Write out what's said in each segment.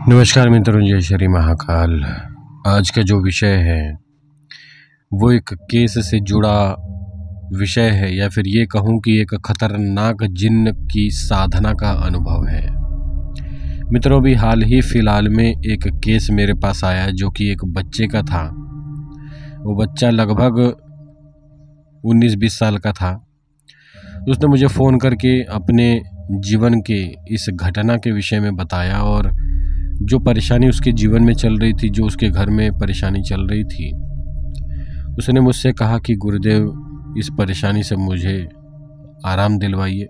नमस्कार मित्रों, जय श्री महाकाल। आज का जो विषय है वो एक केस से जुड़ा विषय है, या फिर ये कहूँ कि एक खतरनाक जिन्न की साधना का अनुभव है। मित्रों, अभी हाल ही फिलहाल में एक केस मेरे पास आया जो कि एक बच्चे का था। वो बच्चा लगभग 19-20 साल का था। उसने मुझे फ़ोन करके अपने जीवन के इस घटना के विषय में बताया, और जो परेशानी उसके जीवन में चल रही थी, जो उसके घर में परेशानी चल रही थी, उसने मुझसे कहा कि गुरुदेव, इस परेशानी से मुझे आराम दिलवाइए।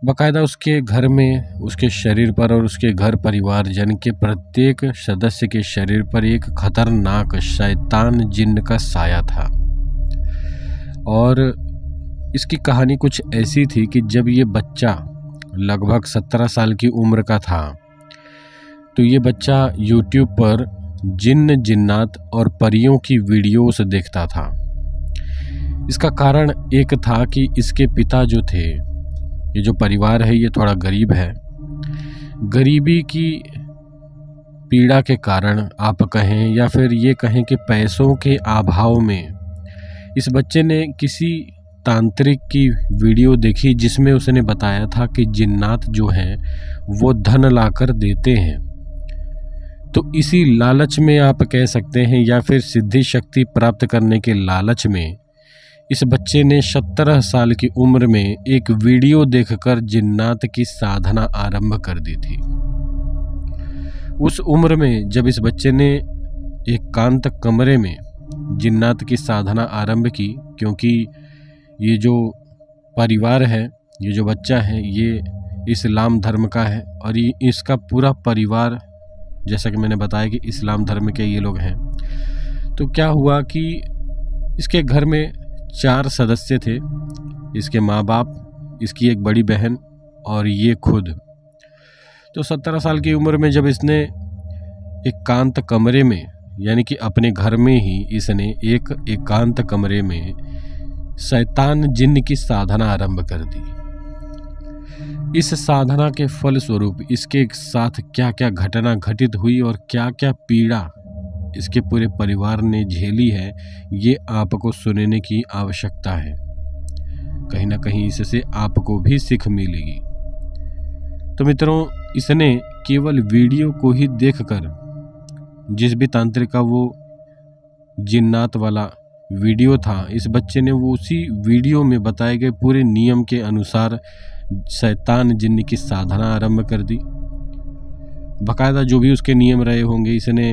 बाकायदा उसके घर में, उसके शरीर पर और उसके घर परिवारजन के प्रत्येक सदस्य के शरीर पर एक खतरनाक शैतान जिन्न का साया था। और इसकी कहानी कुछ ऐसी थी कि जब ये बच्चा लगभग 17 साल की उम्र का था, तो ये बच्चा YouTube पर जिन्न, जिन्नात और परियों की वीडियोस देखता था। इसका कारण एक था कि इसके पिता जो थे, ये जो परिवार है ये थोड़ा गरीब है। गरीबी की पीड़ा के कारण आप कहें, या फिर ये कहें कि पैसों के अभाव में, इस बच्चे ने किसी तांत्रिक की वीडियो देखी जिसमें उसने बताया था कि जिन्नात जो हैं वो धन लाकर देते हैं। तो इसी लालच में आप कह सकते हैं, या फिर सिद्धि शक्ति प्राप्त करने के लालच में, इस बच्चे ने 17 साल की उम्र में एक वीडियो देखकर जिन्नात की साधना आरंभ कर दी थी। उस उम्र में जब इस बच्चे ने एकांत कमरे में जिन्नात की साधना आरंभ की, क्योंकि ये जो परिवार है, ये जो बच्चा है, ये इस्लाम धर्म का है, और ये इसका पूरा परिवार, जैसा कि मैंने बताया कि इस्लाम धर्म के ये लोग हैं। तो क्या हुआ कि इसके घर में 4 सदस्य थे, इसके माँ बाप, इसकी एक बड़ी बहन और ये खुद। तो 17 साल की उम्र में जब इसने एकांत कमरे में, यानी कि अपने घर में ही इसने एक एकांत कमरे में शैतान जिन्न की साधना आरंभ कर दी। इस साधना के फल स्वरूप इसके साथ क्या क्या घटना घटित हुई और क्या क्या पीड़ा इसके पूरे परिवार ने झेली है, ये आपको सुनने की आवश्यकता है। कहीं ना कहीं इससे आपको भी सीख मिलेगी। तो मित्रों, इसने केवल वीडियो को ही देखकर, जिस भी तांत्रिक का वो जिन्नात वाला वीडियो था, इस बच्चे ने वो उसी वीडियो में बताए गए पूरे नियम के अनुसार शैतान जिन्न की साधना आरंभ कर दी। बाकायदा जो भी उसके नियम रहे होंगे, इसने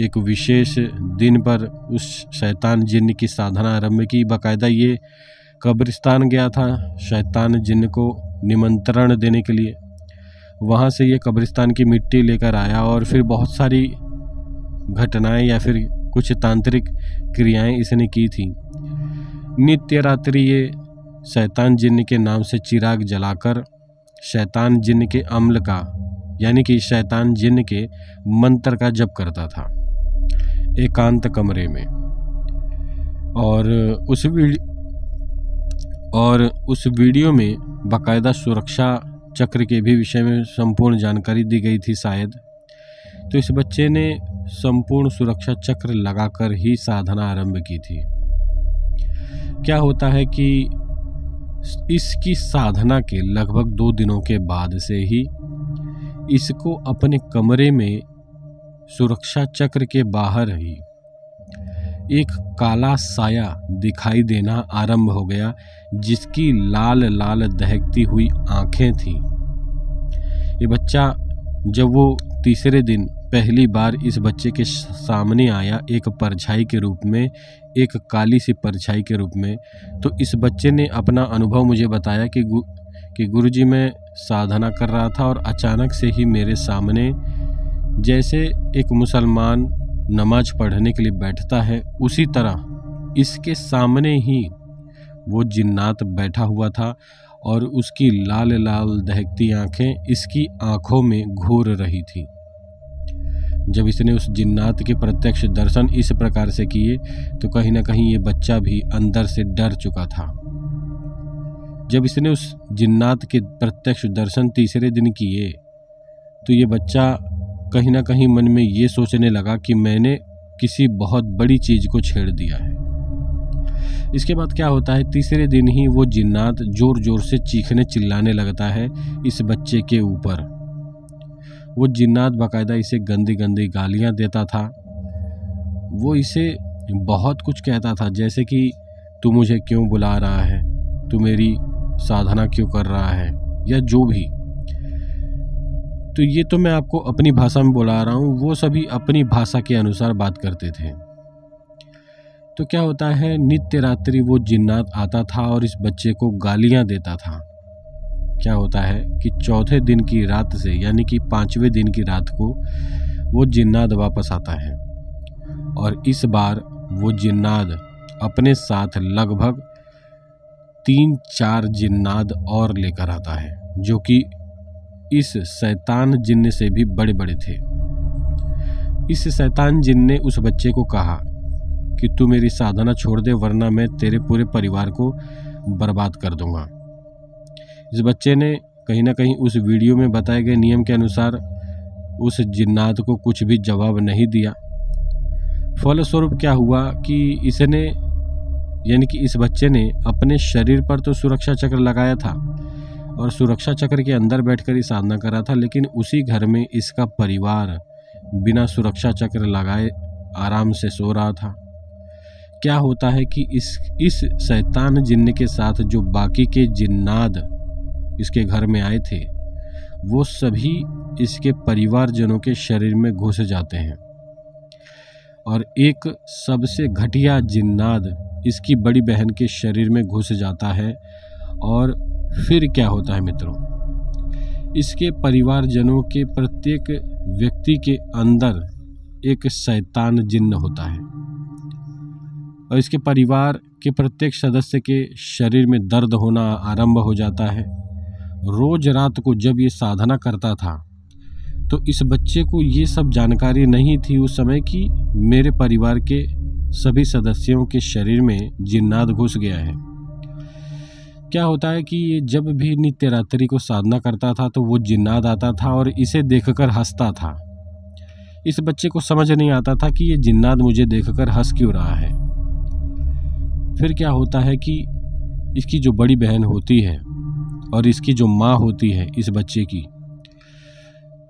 एक विशेष दिन पर उस शैतान जिन्न की साधना आरंभ की। बाकायदा ये कब्रिस्तान गया था शैतान जिन्न को निमंत्रण देने के लिए। वहाँ से ये कब्रिस्तान की मिट्टी लेकर आया, और फिर बहुत सारी घटनाएं या फिर कुछ तांत्रिक क्रियाएं इसने की थी। नित्य रात्रि ये शैतान जिन्न के नाम से चिराग जलाकर शैतान जिन्न के अम्ल का, यानी कि शैतान जिन्न के मंत्र का जप करता था एकांत कमरे में। और उस वीडियो में बाकायदा सुरक्षा चक्र के भी विषय में संपूर्ण जानकारी दी गई थी शायद। तो इस बच्चे ने संपूर्ण सुरक्षा चक्र लगाकर ही साधना आरंभ की थी। क्या होता है कि इसकी साधना के लगभग 2 दिनों के बाद से ही इसको अपने कमरे में सुरक्षा चक्र के बाहर ही एक काला साया दिखाई देना आरंभ हो गया, जिसकी लाल लाल दहकती हुई आंखें थीं। ये बच्चा जब वो तीसरे दिन पहली बार इस बच्चे के सामने आया, एक परछाई के रूप में, एक काली सी परछाई के रूप में, तो इस बच्चे ने अपना अनुभव मुझे बताया कि गुरुजी, मैं साधना कर रहा था और अचानक से ही मेरे सामने, जैसे एक मुसलमान नमाज पढ़ने के लिए बैठता है, उसी तरह इसके सामने ही वो जिन्नात बैठा हुआ था, और उसकी लाल लाल दहकती आंखें इसकी आंखों में घूर रही थी। जब इसने उस जिन्नात के प्रत्यक्ष दर्शन इस प्रकार से किए, तो कहीं ना कहीं ये बच्चा भी अंदर से डर चुका था। जब इसने उस जिन्नात के प्रत्यक्ष दर्शन तीसरे दिन किए, तो ये बच्चा कहीं ना कहीं मन में ये सोचने लगा कि मैंने किसी बहुत बड़ी चीज़ को छेड़ दिया है। इसके बाद क्या होता है, तीसरे दिन ही वो जिन्नात जोर जोर से चीखने चिल्लाने लगता है इस बच्चे के ऊपर। वो जिन्नात बाकायदा इसे गंदी गंदी गालियां देता था। वो इसे बहुत कुछ कहता था, जैसे कि तू मुझे क्यों बुला रहा है, तू मेरी साधना क्यों कर रहा है, या जो भी। तो ये तो मैं आपको अपनी भाषा में बुला रहा हूँ, वो सभी अपनी भाषा के अनुसार बात करते थे। तो क्या होता है, नित्य रात्रि वो जिन्नात आता था और इस बच्चे को गालियां देता था। क्या होता है कि चौथे दिन की रात से, यानी कि 5वें दिन की रात को वो जिन्नात वापस आता है और इस बार वो जिन्नात अपने साथ लगभग 3-4 जिन्नात और लेकर आता है, जो कि इस शैतान जिन्न से भी बड़े बड़े थे। इस शैतान जिन्न ने उस बच्चे को कहा कि तू मेरी साधना छोड़ दे, वरना मैं तेरे पूरे परिवार को बर्बाद कर दूंगा। इस बच्चे ने कहीं ना कहीं उस वीडियो में बताए गए नियम के अनुसार उस जिन्नात को कुछ भी जवाब नहीं दिया। फलस्वरूप क्या हुआ कि इसने, यानी कि इस बच्चे ने अपने शरीर पर तो सुरक्षा चक्र लगाया था और सुरक्षा चक्र के अंदर बैठकर ही साधना कर रहा था, लेकिन उसी घर में इसका परिवार बिना सुरक्षा चक्र लगाए आराम से सो रहा था। क्या होता है कि इस शैतान जिन्न के साथ जो बाकी के जिन्नात इसके घर में आए थे, वो सभी इसके परिवारजनों के शरीर में घुस जाते हैं और एक सबसे घटिया जिन्नात इसकी बड़ी बहन के शरीर में घुस जाता है। और फिर क्या होता है मित्रों, इसके परिवारजनों के प्रत्येक व्यक्ति के अंदर एक शैतान जिन्न होता है और इसके परिवार के प्रत्येक सदस्य के शरीर में दर्द होना आरंभ हो जाता है। रोज रात को जब ये साधना करता था तो इस बच्चे को ये सब जानकारी नहीं थी उस समय कि मेरे परिवार के सभी सदस्यों के शरीर में जिन्नात घुस गया है। क्या होता है कि ये जब भी नित्य रात्रि को साधना करता था तो वो जिन्नात आता था और इसे देखकर हंसता था। इस बच्चे को समझ नहीं आता था कि ये जिन्नात मुझे देखकर हंस क्यों रहा है। फिर क्या होता है कि इसकी जो बड़ी बहन होती है और इसकी जो माँ होती है इस बच्चे की,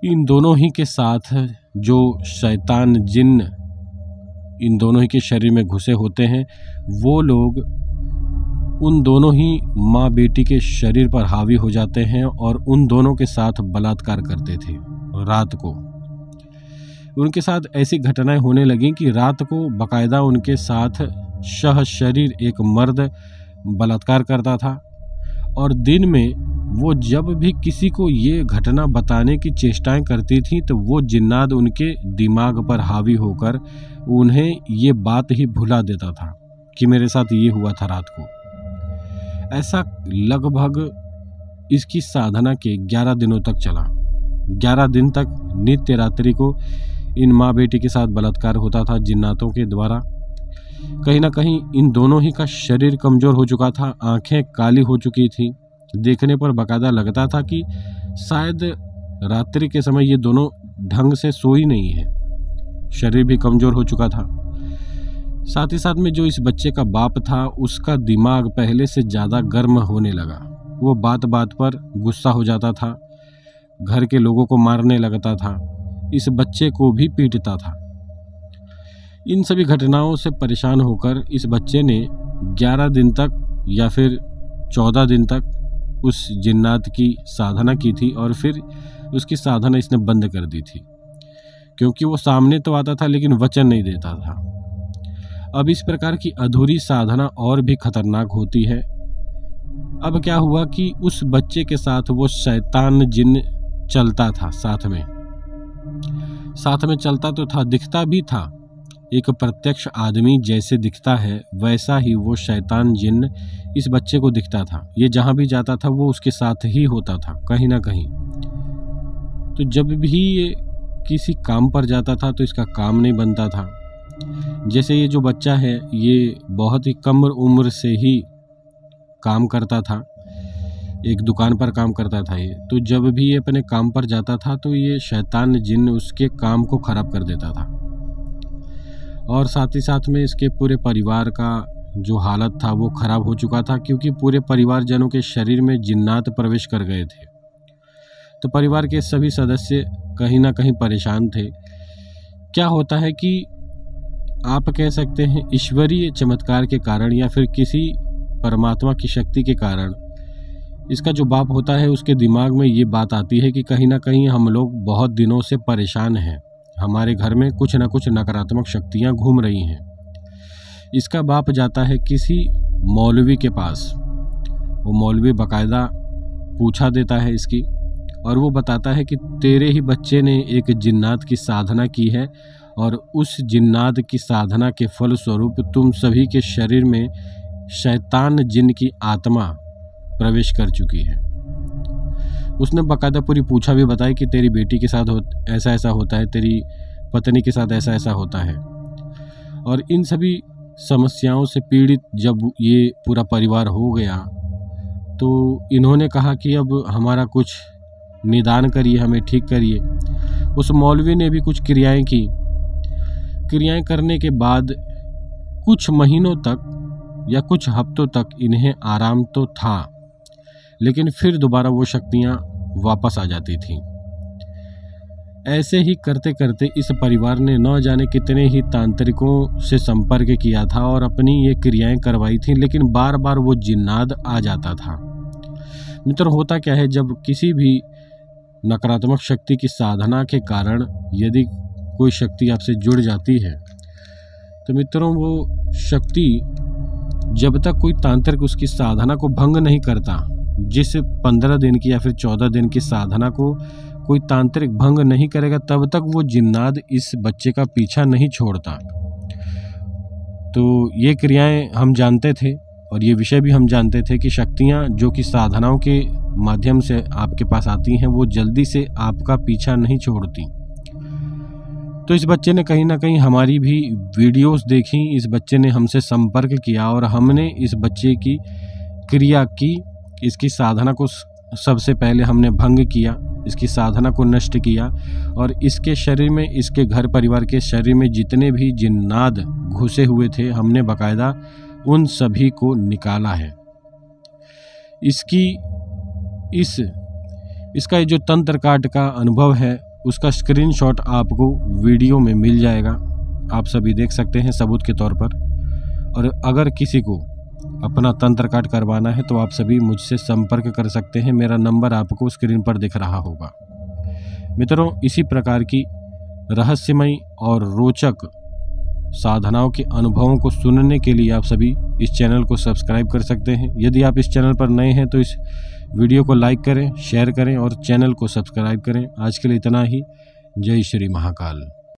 इन दोनों ही के साथ जो शैतान जिन्न इन दोनों ही के शरीर में घुसे होते हैं, वो लोग उन दोनों ही माँ बेटी के शरीर पर हावी हो जाते हैं और उन दोनों के साथ बलात्कार करते थे। रात को उनके साथ ऐसी घटनाएं होने लगीं कि रात को बाकायदा उनके साथ शरीर एक मर्द बलात्कार करता था और दिन में वो जब भी किसी को ये घटना बताने की चेष्टाएं करती थी तो वो जिन्नात उनके दिमाग पर हावी होकर उन्हें ये बात ही भुला देता था कि मेरे साथ ये हुआ था रात को। ऐसा लगभग इसकी साधना के 11 दिनों तक चला। 11 दिन तक नित्य रात्रि को इन माँ बेटी के साथ बलात्कार होता था जिन्नातों के द्वारा। कहीं ना कहीं इन दोनों ही का शरीर कमजोर हो चुका था, आंखें काली हो चुकी थी। देखने पर बाकायदा लगता था कि शायद रात्रि के समय ये दोनों ढंग से सोई नहीं है। शरीर भी कमजोर हो चुका था। साथ ही साथ में जो इस बच्चे का बाप था उसका दिमाग पहले से ज़्यादा गर्म होने लगा। वो बात बात पर गुस्सा हो जाता था, घर के लोगों को मारने लगता था, इस बच्चे को भी पीटता था। इन सभी घटनाओं से परेशान होकर इस बच्चे ने 11 दिन तक या फिर 14 दिन तक उस जिन्नात की साधना की थी और फिर उसकी साधना इसने बंद कर दी थी, क्योंकि वो सामने तो आता था लेकिन वचन नहीं देता था। अब इस प्रकार की अधूरी साधना और भी खतरनाक होती है। अब क्या हुआ कि उस बच्चे के साथ वो शैतान जिन्न चलता था, साथ में चलता तो था, दिखता भी था। एक प्रत्यक्ष आदमी जैसे दिखता है वैसा ही वो शैतान जिन्न इस बच्चे को दिखता था। ये जहाँ भी जाता था वो उसके साथ ही होता था कहीं ना कहीं। तो जब भी ये किसी काम पर जाता था तो इसका काम नहीं बनता था। जैसे ये जो बच्चा है ये बहुत ही कम उम्र से ही काम करता था, एक दुकान पर काम करता था ये। तो जब भी ये अपने काम पर जाता था तो ये शैतान जिन उसके काम को ख़राब कर देता था, और साथ ही साथ में इसके पूरे परिवार का जो हालत था वो ख़राब हो चुका था, क्योंकि पूरे परिवारजनों के शरीर में जिन्नात प्रवेश कर गए थे। तो परिवार के सभी सदस्य कहीं ना कहीं परेशान थे। क्या होता है कि आप कह सकते हैं ईश्वरीय चमत्कार के कारण या फिर किसी परमात्मा की शक्ति के कारण इसका जो बाप होता है उसके दिमाग में ये बात आती है कि कहीं ना कहीं हम लोग बहुत दिनों से परेशान हैं, हमारे घर में कुछ ना कुछ नकारात्मक शक्तियां घूम रही हैं। इसका बाप जाता है किसी मौलवी के पास। वो मौलवी बाकायदा पूछा देता है इसकी, और वो बताता है कि तेरे ही बच्चे ने एक जिन्नात की साधना की है, और उस जिन्नात की साधना के फलस्वरूप तुम सभी के शरीर में शैतान जिन की आत्मा प्रवेश कर चुकी है। उसने बाकायदा पूरी पूछा भी बताई कि तेरी बेटी के साथ ऐसा ऐसा होता है, तेरी पत्नी के साथ ऐसा ऐसा होता है। और इन सभी समस्याओं से पीड़ित जब ये पूरा परिवार हो गया तो इन्होंने कहा कि अब हमारा कुछ निदान करिए, हमें ठीक करिए। उस मौलवी ने भी कुछ क्रियाएं की। क्रियाएं करने के बाद कुछ महीनों तक या कुछ हफ्तों तक इन्हें आराम तो था, लेकिन फिर दोबारा वो शक्तियां वापस आ जाती थीं। ऐसे ही करते करते इस परिवार ने न जाने कितने ही तांत्रिकों से संपर्क किया था और अपनी ये क्रियाएं करवाई थी, लेकिन बार बार वो जिन्नात आ जाता था। मित्र, होता क्या है, जब किसी भी नकारात्मक शक्ति की साधना के कारण यदि कोई शक्ति आपसे जुड़ जाती है तो मित्रों वो शक्ति जब तक कोई तांत्रिक उसकी साधना को भंग नहीं करता, जिस 15 दिन की या फिर 14 दिन की साधना को कोई तांत्रिक भंग नहीं करेगा, तब तक वो जिन्नात इस बच्चे का पीछा नहीं छोड़ता। तो ये क्रियाएं हम जानते थे और ये विषय भी हम जानते थे कि शक्तियां जो कि साधनाओं के माध्यम से आपके पास आती हैं वो जल्दी से आपका पीछा नहीं छोड़ती। तो इस बच्चे ने कहीं ना कहीं हमारी भी वीडियोस देखी, इस बच्चे ने हमसे संपर्क किया और हमने इस बच्चे की क्रिया की, इसकी साधना को सबसे पहले हमने भंग किया, इसकी साधना को नष्ट किया, और इसके शरीर में, इसके घर परिवार के शरीर में जितने भी जिन्नात घुसे हुए थे हमने बाकायदा उन सभी को निकाला है। इसका जो तंत्र काट का अनुभव है उसका स्क्रीनशॉट आपको वीडियो में मिल जाएगा, आप सभी देख सकते हैं सबूत के तौर पर। और अगर किसी को अपना तंत्र काट करवाना है तो आप सभी मुझसे संपर्क कर सकते हैं, मेरा नंबर आपको स्क्रीन पर दिख रहा होगा। मित्रों, इसी प्रकार की रहस्यमय और रोचक साधनाओं के अनुभवों को सुनने के लिए आप सभी इस चैनल को सब्सक्राइब कर सकते हैं। यदि आप इस चैनल पर नए हैं तो इस वीडियो को लाइक करें, शेयर करें और चैनल को सब्सक्राइब करें। आज के लिए इतना ही। जय श्री महाकाल।